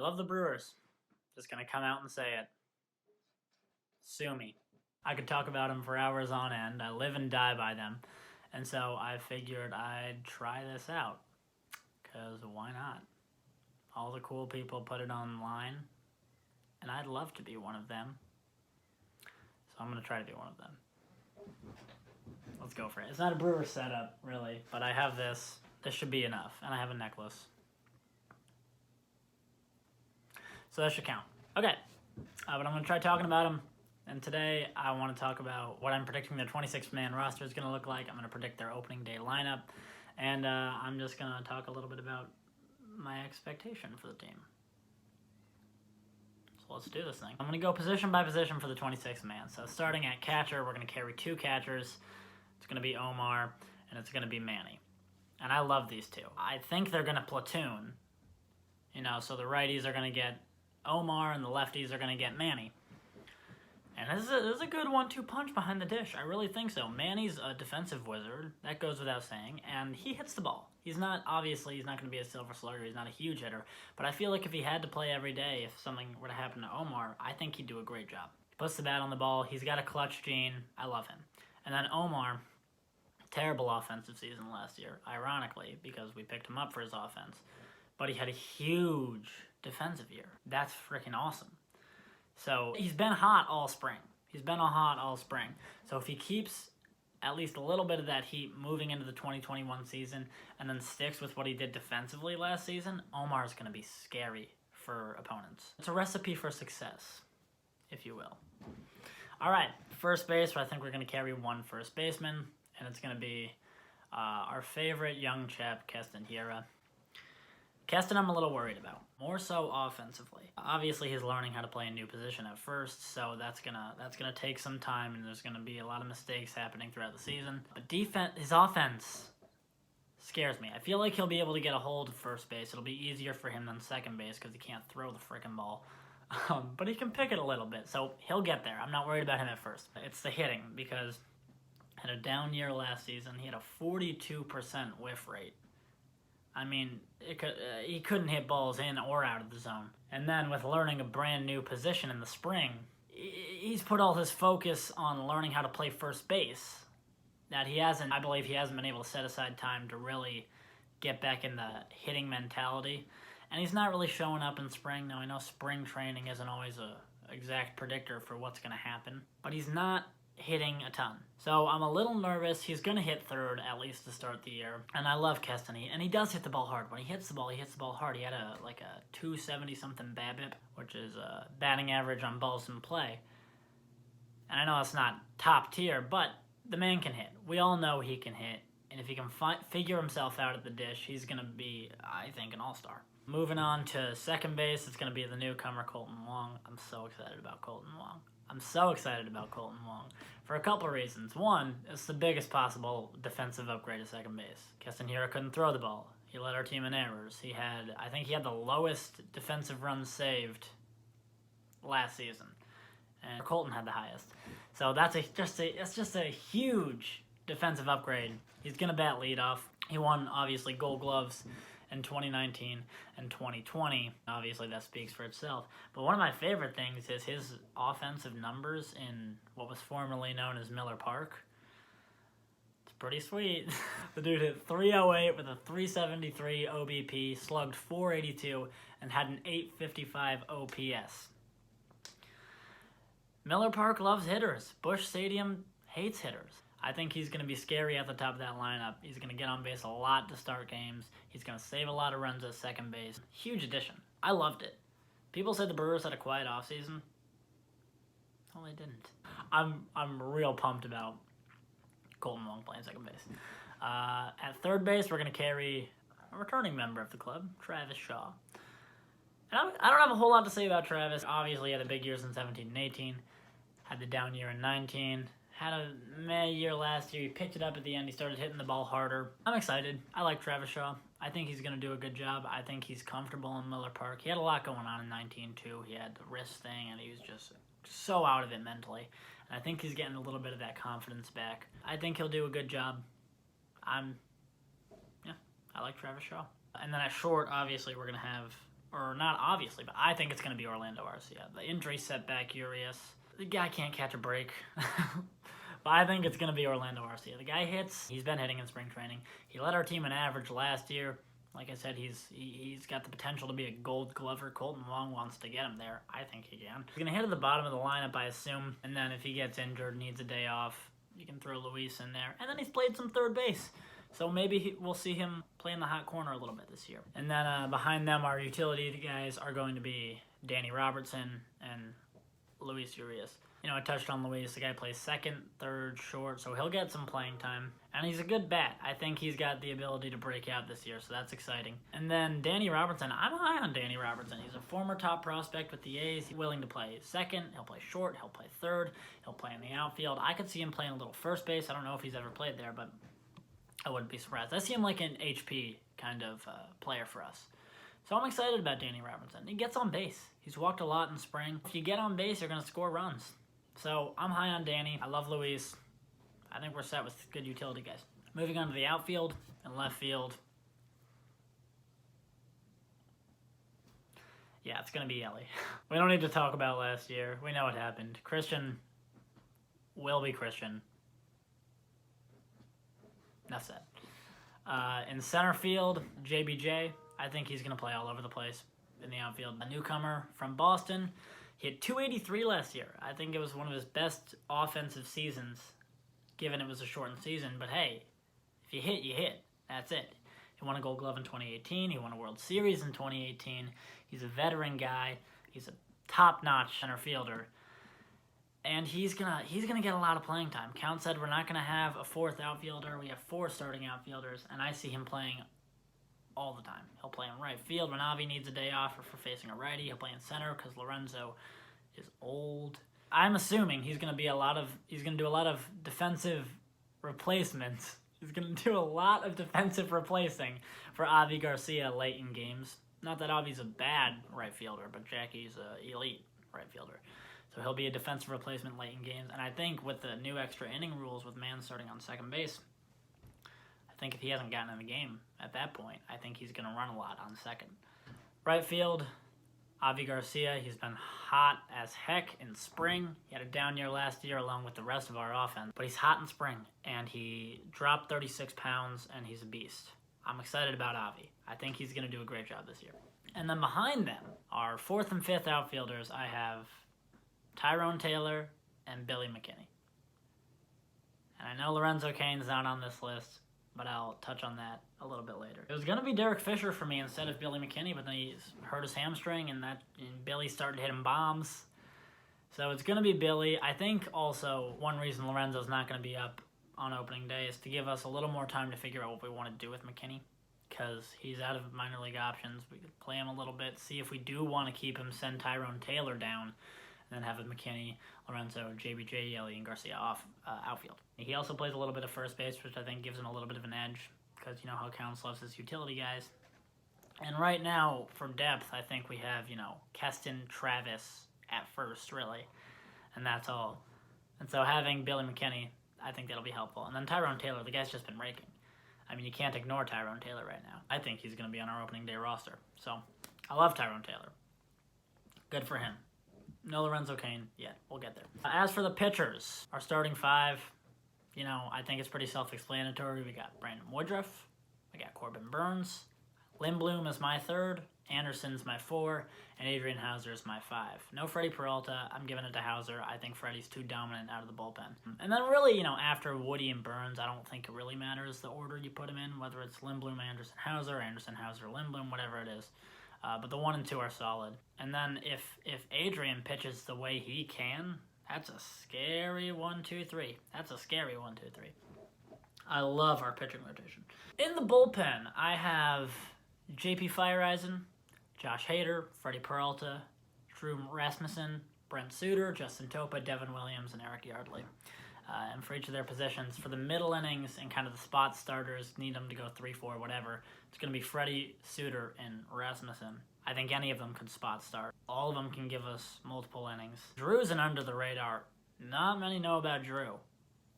love the Brewers. Just gonna come out and say it. Sue me. I could talk about them for hours on end. I live and die by them. And so I figured I'd try this out. Because why not? All the cool people put it online. And I'd love to be one of them. So I'm gonna try to be one of them. Let's go for it. It's not a Brewer setup, really. But I have this. This should be enough. And I have a necklace. So that should count. Okay. But I'm going to try talking about them. And today I want to talk about what I'm predicting their 26-man roster is going to look like. I'm going to predict their opening day lineup. And I'm just going to talk a little bit about my expectation for the team. So let's do this thing. I'm going to go position by position for the 26-man. So starting at catcher, we're going to carry two catchers. It's going to be Omar and it's going to be Manny. And I love these two. I think they're going to platoon. So the righties are going to get Omar and the lefties are going to get Manny. And this is a good 1-2 punch behind the dish. I really think so. Manny's a defensive wizard. That goes without saying. And he hits the ball. He's not going to be a silver slugger. He's not a huge hitter. But I feel like if he had to play every day, if something were to happen to Omar, I think he'd do a great job. He puts the bat on the ball. He's got a clutch gene. I love him. And then Omar, terrible offensive season last year, ironically, because we picked him up for his offense. But he had a huge defensive year. That's freaking awesome. So he's been hot all spring. So if he keeps at least a little bit of that heat moving into the 2021 season and then sticks with what he did defensively last season, Omar's going to be scary for opponents. It's a recipe for success, if you will. All right, first base, I think we're going to carry one first baseman, and it's going to be our favorite young chap, Keston Hiura. Keston I'm a little worried about, more so offensively. Obviously he's learning how to play a new position at first, so that's gonna take some time, and there's gonna be a lot of mistakes happening throughout the season. But his offense scares me. I feel like he'll be able to get a hold of first base. It'll be easier for him than second base because he can't throw the frickin' ball. But he can pick it a little bit, so he'll get there. I'm not worried about him at first. It's the hitting, because he had a down year last season. He had a 42% whiff rate. I mean, he couldn't hit balls in or out of the zone. And then with learning a brand new position in the spring, he's put all his focus on learning how to play first base. I believe he hasn't been able to set aside time to really get back in the hitting mentality. And he's not really showing up in spring. Now, I know spring training isn't always an exact predictor for what's going to happen, but he's not hitting a ton. So I'm a little nervous. He's going to hit third at least to start the year. And I love Keston. And he does hit the ball hard. When he hits the ball hard. He had a 270-something BABIP, which is a batting average on balls in play. And I know it's not top tier, but the man can hit. We all know he can hit. And if he can figure himself out at the dish, he's going to be, I think, an all-star. Moving on to second base, it's going to be the newcomer, Kolten Wong. I'm so excited about Kolten Wong. For a couple of reasons. One, it's the biggest possible defensive upgrade at second base. Keston Hiura couldn't throw the ball. He led our team in errors. I think he had the lowest defensive runs saved last season, and Kolten had the highest. So that's just a huge defensive upgrade. He's gonna bat leadoff. He won obviously Gold Gloves in 2019 and 2020. Obviously that speaks for itself. But one of my favorite things is his offensive numbers in what was formerly known as Miller Park. It's pretty sweet. The dude hit .308 with a .373 OBP, slugged .482, and had an .855 OPS. Miller Park loves hitters. Busch Stadium hates hitters. I think he's going to be scary at the top of that lineup. He's going to get on base a lot to start games. He's going to save a lot of runs at second base. Huge addition. I loved it. People said the Brewers had a quiet offseason. Well, they didn't. I'm real pumped about Kolten Wong playing second base. At third base, we're going to carry a returning member of the club, Travis Shaw. And I don't have a whole lot to say about Travis. Obviously, he had the big years in 17 and 18. Had the down year in 19. Had a meh year last year. He picked it up at the end. He started hitting the ball harder. I'm excited. I like Travis Shaw. I think he's going to do a good job. I think he's comfortable in Miller Park. He had a lot going on in 19, too. He had the wrist thing, and he was just so out of it mentally. And I think he's getting a little bit of that confidence back. I think he'll do a good job. I like Travis Shaw. And then at short, obviously, we're going to have or not obviously, but I think it's going to be Orlando Arcia. The injury setback, Urias. The guy can't catch a break. But I think it's going to be Orlando Arcia. The guy hits. He's been hitting in spring training. He led our team in average last year. Like I said, he's got the potential to be a Gold Glover. Colton Wong wants to get him there. I think he can. He's going to hit at the bottom of the lineup, I assume. And then if he gets injured, needs a day off, you can throw Luis in there. And then he's played some third base. So maybe we'll see him play in the hot corner a little bit this year. And then behind them, our utility guys are going to be Danny Robertson and Luis Urias. You know, I touched on Luis. The guy plays second, third, short, so he'll get some playing time. And he's a good bat. I think he's got the ability to break out this year, so that's exciting. And then Danny Robertson. I'm high on Danny Robertson. He's a former top prospect with the A's. He's willing to play second. He'll play short. He'll play third. He'll play in the outfield. I could see him playing a little first base. I don't know if he's ever played there, but I wouldn't be surprised. I see him like an HP kind of player for us. So I'm excited about Danny Robertson. He gets on base. He's walked a lot in spring. If you get on base, you're going to score runs. So I'm high on Danny. I love Luis. I think we're set with good utility guys. Moving on to the outfield and left field. Yeah, it's going to be Ellie. We don't need to talk about last year. We know what happened. Christian will be Christian. That's it. In center field, JBJ. I think he's going to play all over the place in the outfield. A newcomer from Boston. He had 283 last year. I think it was one of his best offensive seasons, given it was a shortened season. But hey, if you hit, you hit. That's it. He won a Gold Glove in 2018. He won a World Series in 2018. He's a veteran guy. He's a top-notch center fielder. And he's gonna get a lot of playing time. Count said we're not gonna have a fourth outfielder. We have 4 starting outfielders, and I see him playing all the time. He'll play in right field when Avi needs a day off or for facing a righty. He'll play in center because Lorenzo is old. I'm assuming he's gonna do a lot of defensive replacements. He's gonna do a lot of defensive replacing for Avi Garcia late in games. Not that Avi's a bad right fielder, but Jackie's an elite right fielder. So he'll be a defensive replacement late in games. And I think with the new extra inning rules with man starting on second base, I think if he hasn't gotten in the game at that point, I think he's going to run a lot on second. Right field, Avi Garcia. He's been hot as heck in spring. He had a down year last year along with the rest of our offense. But he's hot in spring, and he dropped 36 pounds, and he's a beast. I'm excited about Avi. I think he's going to do a great job this year. And then behind them, our 4th and 5th outfielders, I have Tyrone Taylor and Billy McKinney. And I know Lorenzo Cain's not on this list, but I'll touch on that a little bit later. It was going to be Derek Fisher for me instead of Billy McKinney, but then he hurt his hamstring, and Billy started hitting bombs. So it's going to be Billy. I think also one reason Lorenzo's not going to be up on opening day is to give us a little more time to figure out what we want to do with McKinney, because he's out of minor league options. We could play him a little bit, see if we do want to keep him, send Tyrone Taylor down, and then have a McKinney, Lorenzo, JBJ, Yelly, and Garcia off outfield. He also plays a little bit of first base, which I think gives him a little bit of an edge, because you know how Counts loves his utility guys. And right now, for depth, I think we have, Keston, Travis at first, really, and that's all. And so having Billy McKinney, I think that'll be helpful. And then Tyrone Taylor, the guy's just been raking. I mean, you can't ignore Tyrone Taylor right now. I think he's going to be on our opening day roster. So, I love Tyrone Taylor. Good for him. No Lorenzo Cain yet. We'll get there. As for the pitchers, our starting 5, I think it's pretty self-explanatory. We got Brandon Woodruff. We got Corbin Burns. Lindblom is my 3rd. Anderson's my 4. And Adrian Hauser is my 5. No Freddie Peralta. I'm giving it to Hauser. I think Freddie's too dominant out of the bullpen. And then really, after Woody and Burns, I don't think it really matters the order you put them in, whether it's Lindblom, Anderson, Hauser, Lindblom, whatever it is. But the 1 and 2 are solid. And then if Adrian pitches the way he can, that's a scary 1-2-3. That's a scary 1-2-3. I love our pitching rotation. In the bullpen, I have J.P. Fireeisen, Josh Hader, Freddie Peralta, Drew Rasmussen, Brent Suter, Justin Topa, Devin Williams, and Eric Yardley. And for each of their positions, for the middle innings and kind of the spot starters, need them to go 3-4, whatever, it's going to be Freddie, Suter, and Rasmussen. I think any of them could spot start. All of them can give us multiple innings. Drew's an under the radar. Not many know about Drew.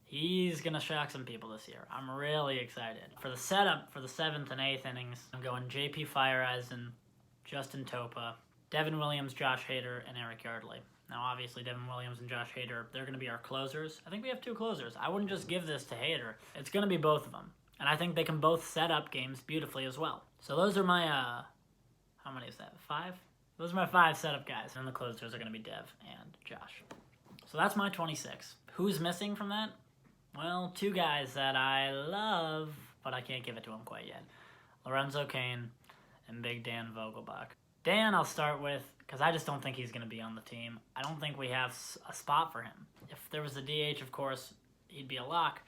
He's going to shock some people this year. I'm really excited. For the setup for the 7th and 8th innings, I'm going J.P. Fireeisen, Justin Topa, Devin Williams, Josh Hader, and Eric Yardley. Now, obviously, Devin Williams and Josh Hader, they're going to be our closers. I think we have 2 closers. I wouldn't just give this to Hader. It's going to be both of them. And I think they can both set up games beautifully as well. So those are my, how many is that, 5? Those are my 5 setup guys. And the closers are going to be Dev and Josh. So that's my 26. Who's missing from that? Well, 2 guys that I love, but I can't give it to him quite yet. Lorenzo Cain and Big Dan Vogelbach. Dan, I'll start with, because I just don't think he's going to be on the team. I don't think we have a spot for him. If there was a DH, of course, he'd be a lock.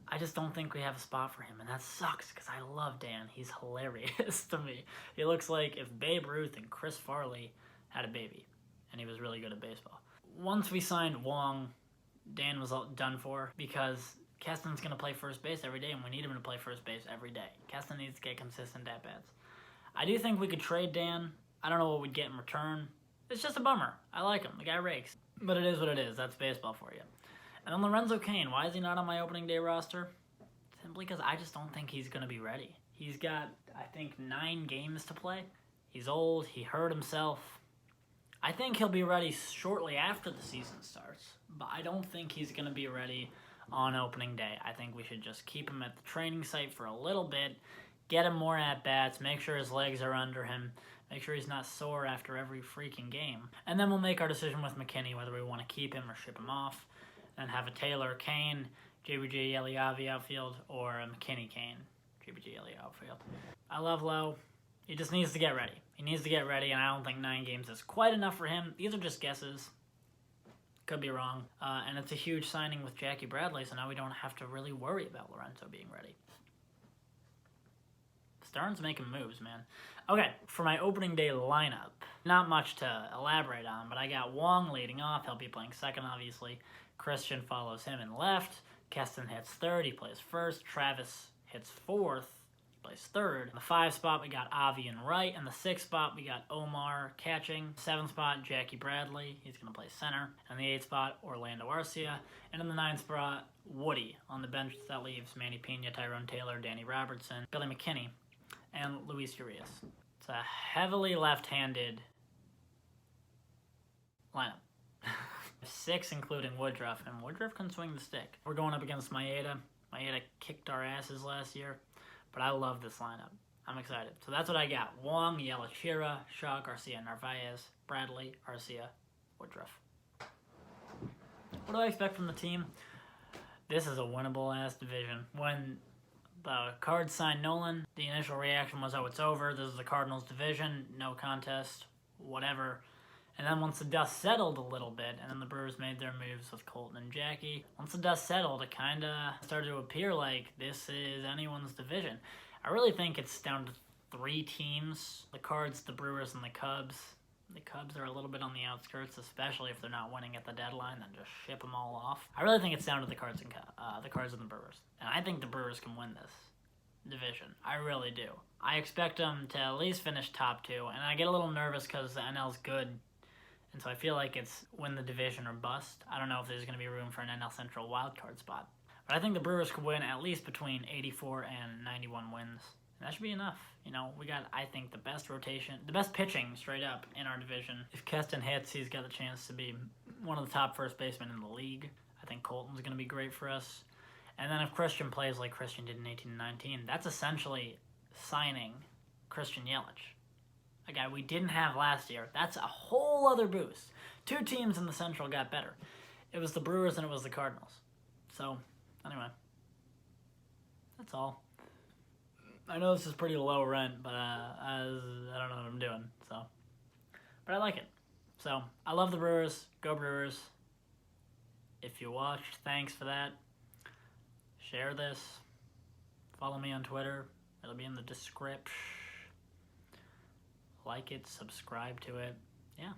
I just don't think we have a spot for him, and that sucks, because I love Dan. He's hilarious to me. He looks like if Babe Ruth and Chris Farley had a baby, and he was really good at baseball. Once we signed Wong, Dan was done for, because Keston's going to play first base every day, and we need him to play first base every day. Keston needs to get consistent at-bats. I do think we could trade Dan. I don't know what we'd get in return. It's just a bummer. I like him. The guy rakes. But it is what it is. That's baseball for you. And then Lorenzo Cain. Why is he not on my opening day roster? Simply because I just don't think he's going to be ready. He's got, I think, 9 games to play. He's old. He hurt himself. I think he'll be ready shortly after the season starts. But I don't think he's going to be ready on opening day. I think we should just keep him at the training site for a little bit. Get him more at-bats. Make sure his legs are under him. Make sure he's not sore after every freaking game. And then we'll make our decision with McKinney whether we want to keep him or ship him off. And have a Taylor Cain, JBJ Eliavi outfield, or a McKinney Cain, JBJ Eliavi outfield. I love Lowe. He just needs to get ready. He needs to get ready, and I don't think 9 games is quite enough for him. These are just guesses. Could be wrong. And it's a huge signing with Jackie Bradley, so now we don't have to really worry about Lorenzo being ready. Stern's making moves, man. Okay, for my opening day lineup, not much to elaborate on, but I got Wong leading off. He'll be playing second, obviously. Christian follows him in left. Keston hits third. He plays first. Travis hits fourth. He plays third. In the 5 spot, we got Avi in right. In the 6 spot, we got Omar catching. 7 spot, Jackie Bradley. He's going to play center. In the 8 spot, Orlando Arcia. And in the 9 spot, Woody. On the bench, that leaves Manny Pena, Tyrone Taylor, Danny Robertson, Billy McKinney, and Luis Urias. It's a heavily left-handed lineup. 6 including Woodruff, and Woodruff can swing the stick. We're going up against Maeda. Maeda kicked our asses last year, but I love this lineup. I'm excited. So that's what I got. Wong, Yelachira, Shaw, Garcia, Narvaez, Bradley, Arcia, Woodruff. What do I expect from the team? This is a winnable-ass division. When the Cards signed Nolan, the initial reaction was, oh, it's over. This is the Cardinals division. No contest. Whatever. And then once the dust settled a little bit, and then the Brewers made their moves with Colton and Jackie, once the dust settled, it kind of started to appear like this is anyone's division. I really think it's down to 3 teams, the Cards, the Brewers, and the Cubs. The Cubs are a little bit on the outskirts, especially if they're not winning at the deadline, then just ship them all off. I really think it's down to the Cards and the Brewers. And I think the Brewers can win this division. I really do. I expect them to at least finish top 2, and I get a little nervous because the NL's good. And so I feel like it's win the division or bust. I don't know if there's going to be room for an NL Central wildcard spot. But I think the Brewers could win at least between 84 and 91 wins. And that should be enough. You know, we got, I think, the best rotation, the best pitching straight up in our division. If Keston hits, he's got the chance to be one of the top first basemen in the league. I think Colton's going to be great for us. And then if Christian plays like Christian did in 18-19, that's essentially signing Christian Yelich. A guy we didn't have last year. That's a whole other boost. 2 teams in the Central got better. It was the Brewers and it was the Cardinals. So, anyway. That's all. I know this is pretty low rent, but I don't know what I'm doing. So, but I like it. So, I love the Brewers. Go Brewers. If you watched, thanks for that. Share this. Follow me on Twitter. It'll be in the description. Like it, subscribe to it. Yeah.